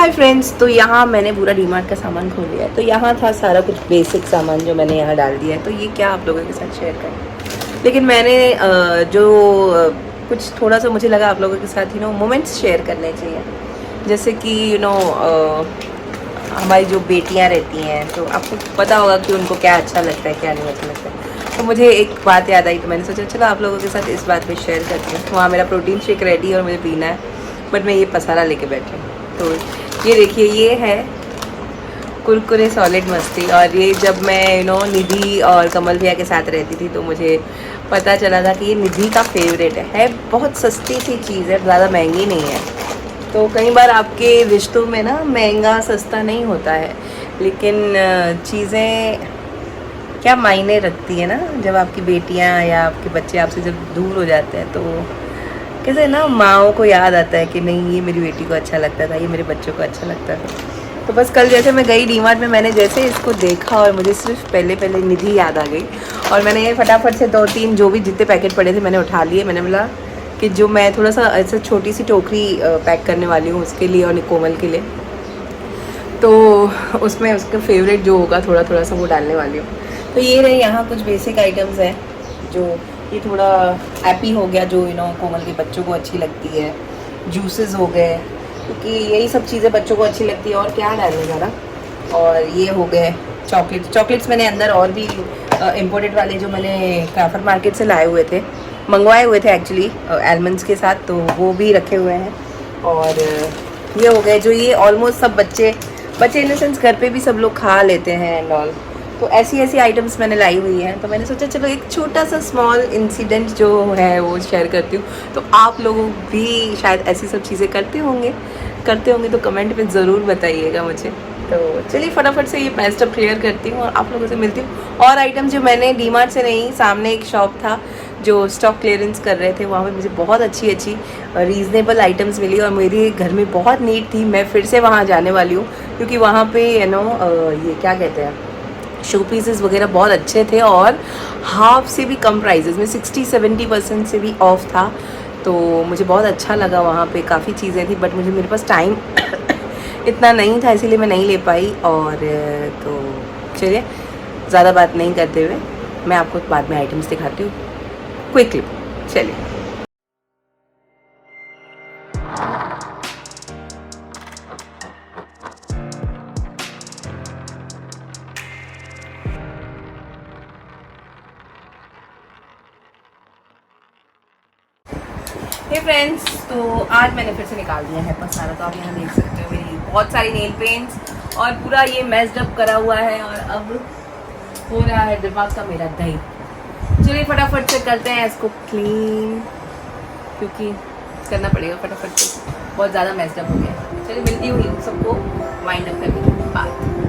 Hi friends, तो यहाँ मैंने पूरा डीमार्ट का सामान खोल लिया है। तो यहाँ था सारा कुछ बेसिक सामान जो मैंने यहाँ डाल दिया है। तो ये क्या आप लोगों के साथ शेयर करें, लेकिन मैंने कुछ थोड़ा सा मुझे लगा आप लोगों के साथ मोमेंट्स शेयर करने चाहिए। जैसे कि हमारी जो बेटियाँ रहती हैं, तो आपको पता होगा कि उनको क्या अच्छा लगता है, क्या नहीं अच्छा लगता है। तो मुझे एक बात याद आई, तो मैंने सोचा चलो आप लोगों के साथ इस बात पे शेयर करती हूँ। वहाँ मेरा प्रोटीन शेक रेडी है और मुझे पीना है, बट मैं ये पसारा लेके बैठी हूँ। तो ये देखिए, ये है कुरकुरे सॉलिड मस्ती। और ये जब मैं निधि और कमल भैया के साथ रहती थी तो मुझे पता चला था कि ये निधि का फेवरेट है। बहुत सस्ती सी चीज़ है, ज़्यादा महंगी नहीं है। तो कई बार आपके रिश्तों में ना महंगा सस्ता नहीं होता है, लेकिन चीज़ें क्या मायने रखती है ना, जब आपकी बेटियां या आपके बच्चे आपसे जब दूर हो जाते हैं। तो कैसे ना माँओं को याद आता है कि नहीं, ये मेरी बेटी को अच्छा लगता था, ये मेरे बच्चों को अच्छा लगता था। तो बस कल जैसे मैं गई डीमार्ट में, मैंने जैसे इसको देखा और मुझे सिर्फ पहले निधि याद आ गई। और मैंने ये फटाफट से 2-3 जो भी जितने पैकेट पड़े थे मैंने उठा लिए। मैंने बोला कि जो मैं थोड़ा सा ऐसे छोटी सी टोकरी पैक करने वाली हूँ उसके लिए और कोमल के लिए, तो उसमें उसका फेवरेट जो होगा थोड़ा थोड़ा सा वो डालने वाली हूँ। तो ये रहे यहाँ कुछ बेसिक आइटम्स हैं। जो ये थोड़ा एप्पी हो गया, जो कोमल के बच्चों को अच्छी लगती है। जूसेस हो गए, क्योंकि यही सब चीज़ें बच्चों को अच्छी लगती है। और क्या डालने ज़रा, और ये हो गए चॉकलेट्स मैंने अंदर और भी इम्पोर्टेड वाले जो मैंने क्राफर मार्केट से लाए हुए थे, मंगवाए हुए थे एक्चुअली आलमंड्स के साथ, तो वो भी रखे हुए हैं। और ये हो गए जो ये ऑलमोस्ट सब बच्चे इन द सेंस घर पे भी सब लोग खा लेते हैं एंड ऑल। तो ऐसी आइटम्स मैंने लाई हुई हैं। तो मैंने सोचा चलो एक छोटा सा स्मॉल इंसिडेंट जो है वो शेयर करती हूँ। तो आप लोग भी शायद ऐसी सब चीज़ें करते होंगे, तो कमेंट में ज़रूर बताइएगा मुझे। तो चलिए फटाफट से ये पैस्टअप क्लियर करती हूँ और आप लोगों से मिलती हूँ। और आइटम्स जो मैंने डीमार्ट से नहीं, सामने एक शॉप था जो स्टॉक क्लियरेंस कर रहे थे, वहाँ पे मुझे बहुत अच्छी रीज़नेबल आइटम्स मिली और मेरे घर में बहुत नीड थी। मैं फिर से वहाँ जाने वाली हूँ, क्योंकि वहाँ पे ये क्या कहते हैं, शो पीसेस वगैरह बहुत अच्छे थे और हाफ से भी कम प्राइजेस में 60-70% से भी ऑफ था। तो मुझे बहुत अच्छा लगा, वहाँ पे काफ़ी चीज़ें थी, बट मेरे पास टाइम इतना नहीं था, इसीलिए मैं नहीं ले पाई। और तो चलिए ज़्यादा बात नहीं करते हुए मैं आपको बाद में आइटम्स दिखाती हूँ क्विकली। चलिए। हे फ्रेंड्स, तो आज मैंने फिर से निकाल दिया है पसारा। तो आप यहाँ देख सकते हो मेरी बहुत सारी नेल पेंट्स और पूरा ये मैस्ड अप करा हुआ है। और अब हो रहा है दिमाग का मेरा दही। चलिए फटाफट से करते हैं इसको क्लीन, क्योंकि करना पड़ेगा फटाफट से, बहुत ज़्यादा मैस्ड अप हो गया। चलिए मिलती हूँ सबको वाइंड अप करने के बाद।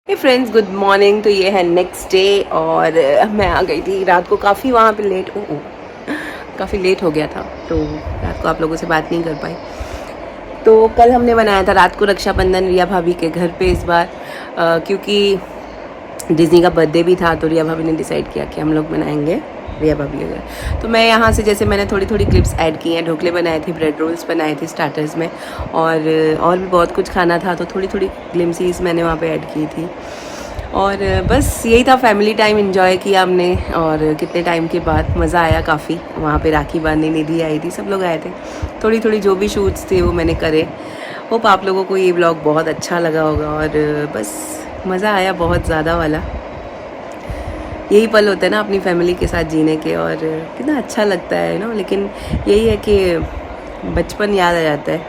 Hey friends, good morning. तो ये है नेक्स्ट डे और मैं आ गई थी रात को काफ़ी वहाँ पे लेट काफ़ी लेट हो गया था, तो रात को आप लोगों से बात नहीं कर पाई। तो कल हमने बनाया था रात को रक्षाबंधन रिया भाभी के घर पे इस बार, क्योंकि डिज़नी का बर्थडे भी था, तो रिया भाभी ने डिसाइड किया कि हम लोग बनाएंगे रिया भाभी के घर। तो मैं यहाँ से जैसे मैंने थोड़ी थोड़ी क्लिप्स ऐड की हैं, ढोकले बनाए थे, ब्रेड रोल्स बनाए थे स्टार्टर्स में, और भी बहुत कुछ खाना था, तो थोड़ी थोड़ी ग्लिम्सिस मैंने वहाँ पे ऐड की थी। और बस यही था, फैमिली टाइम एंजॉय किया हमने, और कितने टाइम के बाद मज़ा आया काफ़ी। वहाँ पे राखी बांधने निधि आई थी, सब लोग आए थे। थोड़ी थोड़ी जो भी शूट्स थे वो मैंने करे। होप आप लोगों को ये व्लॉग बहुत अच्छा लगा होगा, और बस मज़ा आया बहुत ज़्यादा वाला। यही पल होता है ना अपनी फैमिली के साथ जीने के, और कितना अच्छा लगता है ना। लेकिन यही है कि बचपन याद आ जाता है,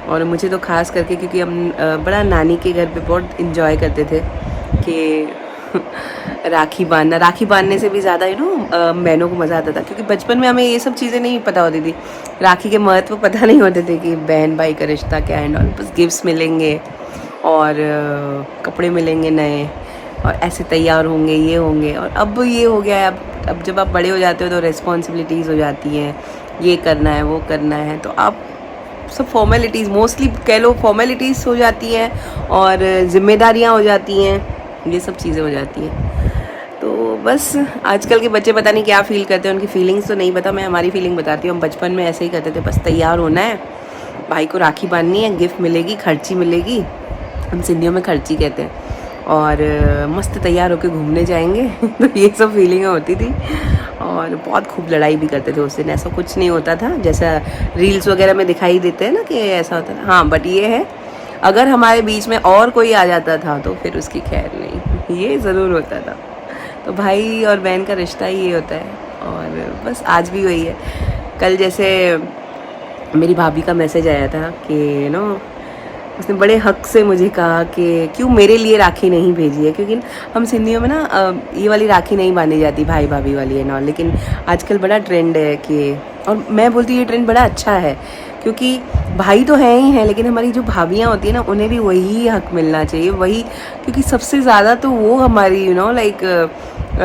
और मुझे तो खास करके क्योंकि हम बड़ा नानी के घर पे बहुत इंजॉय करते थे कि राखी बांधने से भी ज़्यादा बहनों को मज़ा आता था, क्योंकि बचपन में हमें ये सब चीज़ें नहीं पता होती थी। राखी के महत्व पता नहीं होते थे कि बहन भाई का रिश्ता क्या है, और बस गिफ्ट्स मिलेंगे और कपड़े मिलेंगे नए, और ऐसे तैयार होंगे, ये होंगे। और अब ये हो गया है, अब जब आप बड़े हो जाते हो तो रिस्पॉन्सिबिलिटीज़ हो जाती हैं, ये करना है वो करना है, तो आप सब फॉर्मेलिटीज़, मोस्टली कह लो फॉर्मेलिटीज़ हो जाती हैं, और जिम्मेदारियाँ हो जाती हैं, ये सब चीज़ें हो जाती हैं। तो बस आजकल के बच्चे पता नहीं क्या फ़ील करते हैं, उनकी फीलिंग्स तो नहीं पता, मैं हमारी फीलिंग बताती हूँ। हम बचपन में ऐसे ही करते थे, बस तैयार होना है, भाई को राखी बांधनी है, गिफ्ट मिलेगी, खर्ची मिलेगी, हम सिंधियों में खर्ची कहते हैं, और मस्त तैयार होकर घूमने जाएंगे। तो ये सब फीलिंगें होती थी, और बहुत खूब लड़ाई भी करते थे उस दिन। ऐसा कुछ नहीं होता था जैसा रील्स वगैरह में दिखाई देते हैं ना कि ऐसा होता था। हाँ, बट ये है, अगर हमारे बीच में और कोई आ जाता था तो फिर उसकी खैर नहीं, ये ज़रूर होता था। तो भाई और बहन का रिश्ता ही ये होता है, और बस आज भी वही है। कल जैसे मेरी भाभी का मैसेज आया था कि उसने बड़े हक से मुझे कहा कि क्यों मेरे लिए राखी नहीं भेजी है, क्योंकि हम सिंधियों में ये वाली राखी नहीं बांधी जाती, भाई भाभी वाली है ना। लेकिन आजकल बड़ा ट्रेंड है कि, और मैं बोलती हूँ ये ट्रेंड बड़ा अच्छा है, क्योंकि भाई तो हैं ही हैं, लेकिन हमारी जो भाभियाँ होती हैं ना, उन्हें भी वही हक मिलना चाहिए, वही, क्योंकि सबसे ज़्यादा तो वो हमारी लाइक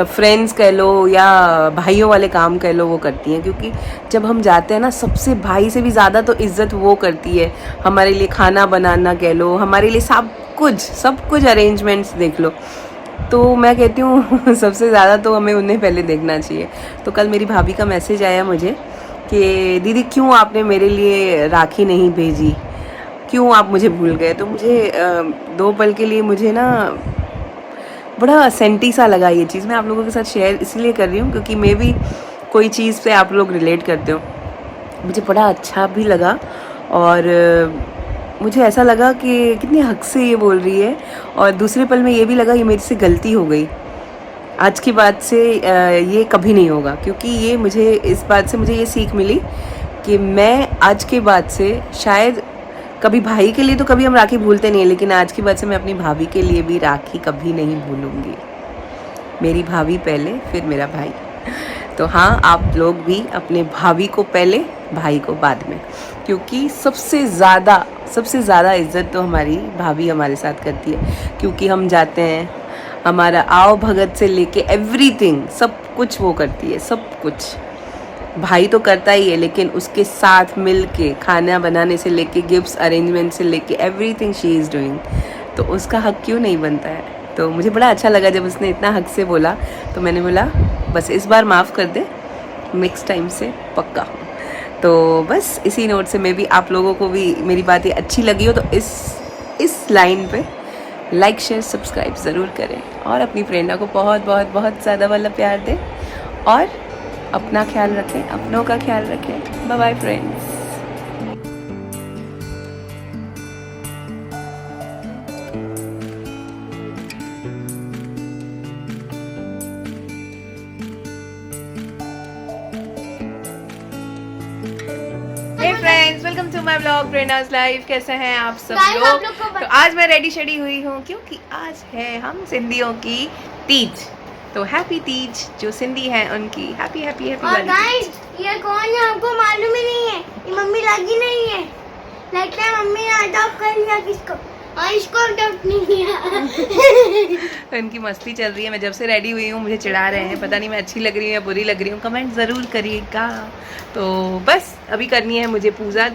फ्रेंड्स कह लो या भाइयों वाले काम कह लो, वो करती हैं। क्योंकि जब हम जाते हैं ना, सबसे भाई से भी ज़्यादा तो इज़्ज़त वो करती है, हमारे लिए खाना बनाना कह लो, हमारे लिए सब कुछ अरेंजमेंट्स देख लो। तो मैं कहती हूँ सबसे ज़्यादा तो हमें उन्हें पहले देखना चाहिए। तो कल मेरी भाभी का मैसेज आया मुझे कि दीदी क्यों आपने मेरे लिए राखी नहीं भेजी, क्यों आप मुझे भूल गए। तो मुझे 2 पल के लिए मुझे ना बड़ा सेंटी सा लगा ये चीज़। मैं आप लोगों के साथ शेयर इसलिए कर रही हूँ क्योंकि मे भी कोई चीज़ से आप लोग रिलेट करते हो। मुझे बड़ा अच्छा भी लगा, और मुझे ऐसा लगा कि कितने हक से ये बोल रही है, और दूसरे पल में ये भी लगा ये मेरे से गलती हो गई। आज की बात से ये कभी नहीं होगा, क्योंकि ये मुझे इस बात से मुझे ये सीख मिली कि मैं आज के बाद से शायद कभी भाई के लिए तो कभी हम राखी भूलते नहीं है, लेकिन आज की बात से मैं अपनी भाभी के लिए भी राखी कभी नहीं भूलूंगी। मेरी भाभी पहले, फिर मेरा भाई। तो हाँ, आप लोग भी अपने भाभी को पहले, भाई को बाद में, क्योंकि सबसे ज़्यादा इज्जत तो हमारी भाभी हमारे साथ करती है। क्योंकि हम जाते हैं, हमारा आओ भगत से लेके एवरीथिंग, सब कुछ वो करती है, सब कुछ। भाई तो करता ही है, लेकिन उसके साथ मिल के खाना बनाने से लेके गिफ्ट्स अरेंजमेंट से लेके एवरीथिंग शी इज़ डूइंग। तो उसका हक क्यों नहीं बनता है। तो मुझे बड़ा अच्छा लगा जब उसने इतना हक से बोला, तो मैंने बोला बस इस बार माफ़ कर दे, नेक्स्ट टाइम से पक्का। तो बस इसी नोट से मैं भी आप लोगों को भी मेरी बातें अच्छी लगी हो तो इस लाइन पे लाइक शेयर सब्सक्राइब ज़रूर करें, और अपनी प्रेरणा को बहुत बहुत बहुत ज़्यादा वाला प्यार दें, और अपना ख्याल रखें, अपनों का ख्याल रखें। Bye bye friends. Hey friends, welcome to my blog Prerna's life. कैसे हैं आप सब लोग? तो आज मैं रेडी शेडी हुई हूँ क्योंकि आज है हम सिंधियों की तीज। तो हैप्पी तीज, जो सिंधी हैं उनकी हैप्पी हैप्पी हैप्पी वाली। गाइस, ये कौन है हमको मालूम ही नहीं है, ये मम्मी लगी नहीं है, लगता है मम्मी ने अडॉप्ट कर लिया किसको। और इसको डॉक्टर नहीं किया। तो इनकी मस्ती चल रही है। मैं जब से रेडी हुई हूँ मुझे चिढ़ा रहे हैं, पता नहीं मैं अच्छी लग रही हूँ या बुरी लग रही हूँ, कमेंट ज़रूर करिएगा। तो बस अभी करनी है मुझे पूजा।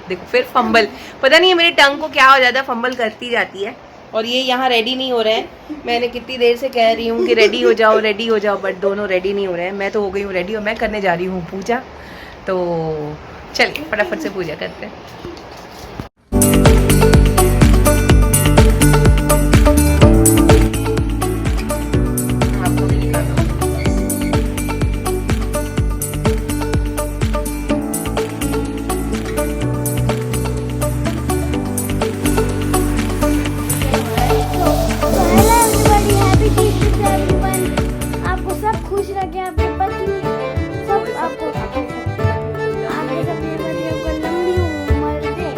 देखो फिर फंबल, पता नहीं है मेरे टंग को क्या हो जाता है, फंबल करती जाती है। और ये यहाँ रेडी नहीं हो रहे हैं। मैंने कितनी देर से कह रही हूँ कि रेडी हो जाओ, बट दोनों रेडी नहीं हो रहे हैं। मैं तो हो गई हूँ रेडी और मैं करने जा रही हूँ पूजा। तो चलिए फटाफट से पूजा करते हैं। आपको भी दिखा दो। आपको सब खुश रखे, आपके पति सब आपको आगे सब ये बड़ी आपको लंबी उम्र दे।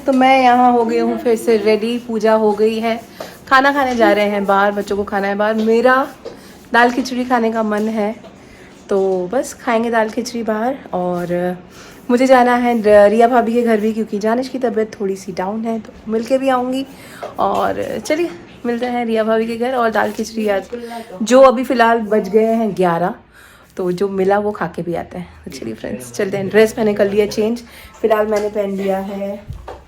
तो मैं यहाँ हो गई हूँ फिर से रेडी, पूजा हो गई है। खाना खाने जा रहे हैं बाहर, बच्चों को खाना है बाहर। मेरा दाल खिचड़ी खाने का मन है तो बस खाएंगे दाल खिचड़ी बाहर। और मुझे जाना है रिया भाभी के घर भी, क्योंकि जानिश की तबीयत थोड़ी सी डाउन है, तो मिल के भी आऊँगी। और चलिए मिलते हैं रिया भाभी के घर। और दाल खिचड़ी आज जो अभी फ़िलहाल बज गए हैं 11, तो जो मिला वो खा के भी आते हैं। तो चलिए फ्रेंड्स चलते हैं। ड्रेस मैंने कर लिया चेंज, फिलहाल मैंने पहन लिया है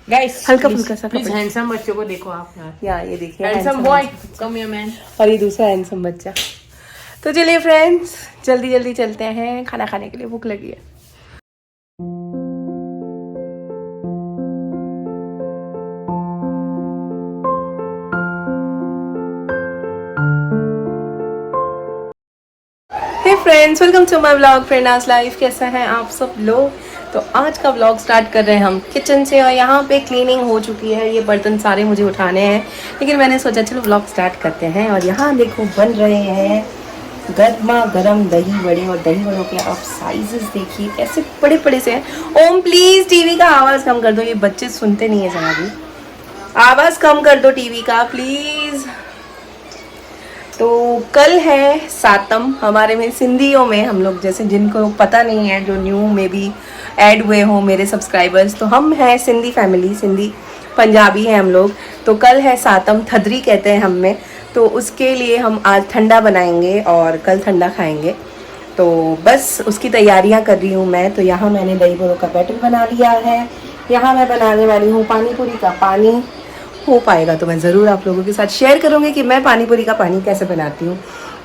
गाइस हल्का फुल्का सा प्लीज कपड़ा। हैंडसम बच्चों को देखो आप यार। यहाँ ये देखिए handsome boy, come here man. और ये दूसरा हैंडसम बच्चा। तो चलिए फ्रेंड्स जल्दी जल्दी चलते हैं, खाना खाने के लिए भूख लगी है। Hey friends, welcome to my vlog Prerna's life. कैसा है आप सब लोग? तो आज का व्लॉग स्टार्ट कर रहे हैं हम किचन से। और यहाँ पे क्लीनिंग हो चुकी है, ये बर्तन सारे मुझे उठाने हैं, लेकिन मैंने सोचा चलो व्लॉग स्टार्ट करते हैं। और यहाँ देखो बन रहे हैं गर्मा गर्म दही बड़े। और दही बड़ों के आप साइजेस देखिए कैसे बड़े बड़े से हैं। ओम प्लीज टीवी का आवाज़ कम कर दो, ये बच्चे सुनते नहीं है जरा भी। आवाज़ कम कर दो टीवी का प्लीज़। तो कल है सातम। हमारे में सिंधियों में हम लोग, जैसे जिनको पता नहीं है, जो न्यू में भी ऐड हुए हो मेरे सब्सक्राइबर्स, तो हम हैं सिंधी फैमिली, सिंधी पंजाबी हैं हम लोग। तो कल है सातम, थदरी कहते हैं हम में। तो उसके लिए हम आज ठंडा बनाएंगे और कल ठंडा खाएंगे। तो बस उसकी तैयारियां कर रही हूँ मैं। तो यहाँ मैंने दही बड़ों का बैटर बना लिया है। यहाँ मैं बनाने वाली हूँ पानी पूरी का पानी। हो पाएगा तो मैं ज़रूर आप लोगों के साथ शेयर करूँगी कि मैं पानी पूरी का पानी कैसे बनाती हूँ।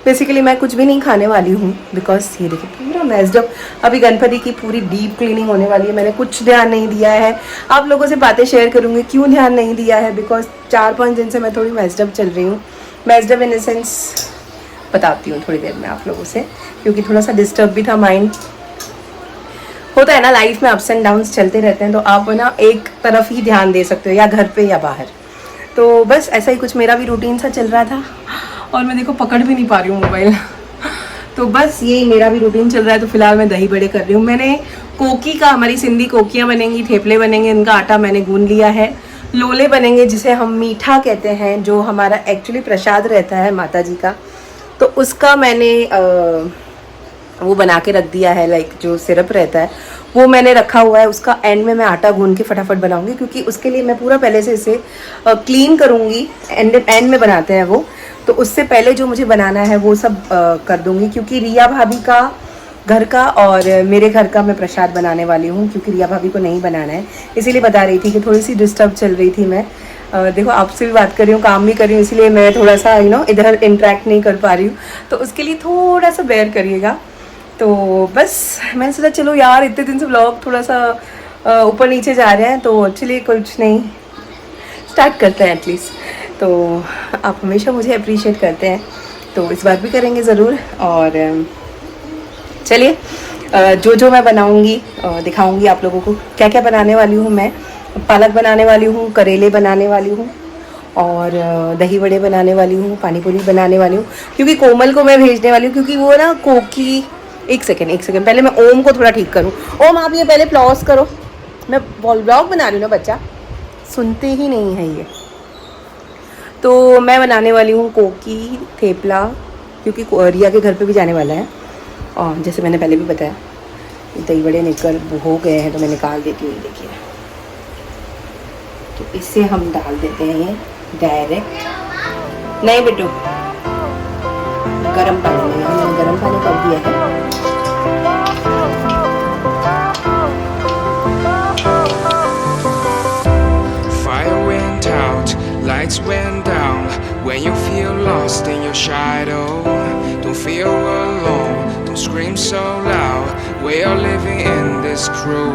बेसिकली मैं कुछ भी नहीं खाने वाली हूँ, बिकॉज ये देखिए पूरा मेस्ड अप। अभी गणपति की पूरी डीप क्लीनिंग होने वाली है, मैंने कुछ ध्यान नहीं दिया है। आप लोगों से बातें शेयर करूँगी क्यों ध्यान नहीं दिया है, बिकॉज 4-5 दिन से मैं थोड़ी मेस्ड अप चल रही हूँ। Messed up in the sense बताती हूँ थोड़ी देर में आप लोगों से, क्योंकि थोड़ा सा डिस्टर्ब भी था माइंड। होता है ना लाइफ में, अप्स एंड डाउन्स चलते रहते हैं, तो आप ना एक तरफ ही ध्यान दे सकते हो, या घर पे या बाहर। तो बस ऐसा ही कुछ मेरा भी रूटीन सा चल रहा था। और मैं देखो पकड़ भी नहीं पा रही हूँ मोबाइल। तो बस यही मेरा भी रूटीन चल रहा है। तो फिलहाल मैं दही बड़े कर रही हूँ। मैंने कोकी का, हमारी सिंधी कोकियाँ बनेंगी, थेपले बनेंगे, इनका आटा मैंने गूंद लिया है। लोले बनेंगे जिसे हम मीठा कहते हैं, जो हमारा एक्चुअली प्रसाद रहता है माता जी का। तो उसका मैंने वो बना के रख दिया है, लाइक जो सिरप रहता है वो मैंने रखा हुआ है। उसका एंड में मैं आटा गूंद के फटाफट बनाऊंगी, क्योंकि उसके लिए मैं पूरा पहले से इसे क्लीन करूंगी। एंड में बनाते हैं वो, तो उससे पहले जो मुझे बनाना है वो सब कर दूंगी, क्योंकि रिया भाभी का घर का और मेरे घर का मैं प्रसाद बनाने वाली हूँ, क्योंकि रिया भाभी को नहीं बनाना है। इसीलिए बता रही थी कि थोड़ी सी डिस्टर्ब चल रही थी मैं। देखो आपसे भी बात कर रही हूँ, काम भी कर रही हूँ, इसीलिए मैं थोड़ा सा इधर इंटरेक्ट नहीं कर पा रही हूँ। तो उसके लिए थोड़ा सा बेयर करिएगा। तो बस मैंने सोचा चलो यार, इतने दिन से व्लॉग थोड़ा सा ऊपर नीचे जा रहे हैं, तो चलिए कुछ नहीं, स्टार्ट करते हैं एटलीस्ट। तो आप हमेशा मुझे अप्रिशिएट करते हैं, तो इस बार भी करेंगे ज़रूर। और चलिए जो मैं बनाऊंगी दिखाऊंगी आप लोगों को। क्या क्या बनाने वाली हूँ मैं, पालक बनाने वाली हूँ, करेले बनाने वाली हूँ, और दही बड़े बनाने वाली हूँ, पानी पूरी बनाने वाली हूँ। क्योंकि कोमल को मैं भेजने वाली हूँ, क्योंकि वो ना कोकी, एक सेकेंड पहले मैं ओम को थोड़ा ठीक करूँ। ओम आप ये पहले प्लॉस करो, मैं व्लॉग बना रही हूँ ना, बच्चा सुनते ही नहीं है ये। तो मैं बनाने वाली हूँ कोकी, थेपला, क्योंकि रिया के घर पे भी जाने वाला है। और जैसे मैंने पहले भी बताया, दही बड़े निकल हो गए हैं तो मैं निकाल देती हूँ। देखिए, तो इसे हम डाल देते हैं डायरेक्ट। नहीं बेटू, गरम पानी में, हमने गरम पानी कर दिया है। Fire went out, lights went down. When you feel lost in your shadow, don't feel alone, don't scream so loud. We are living in this cruel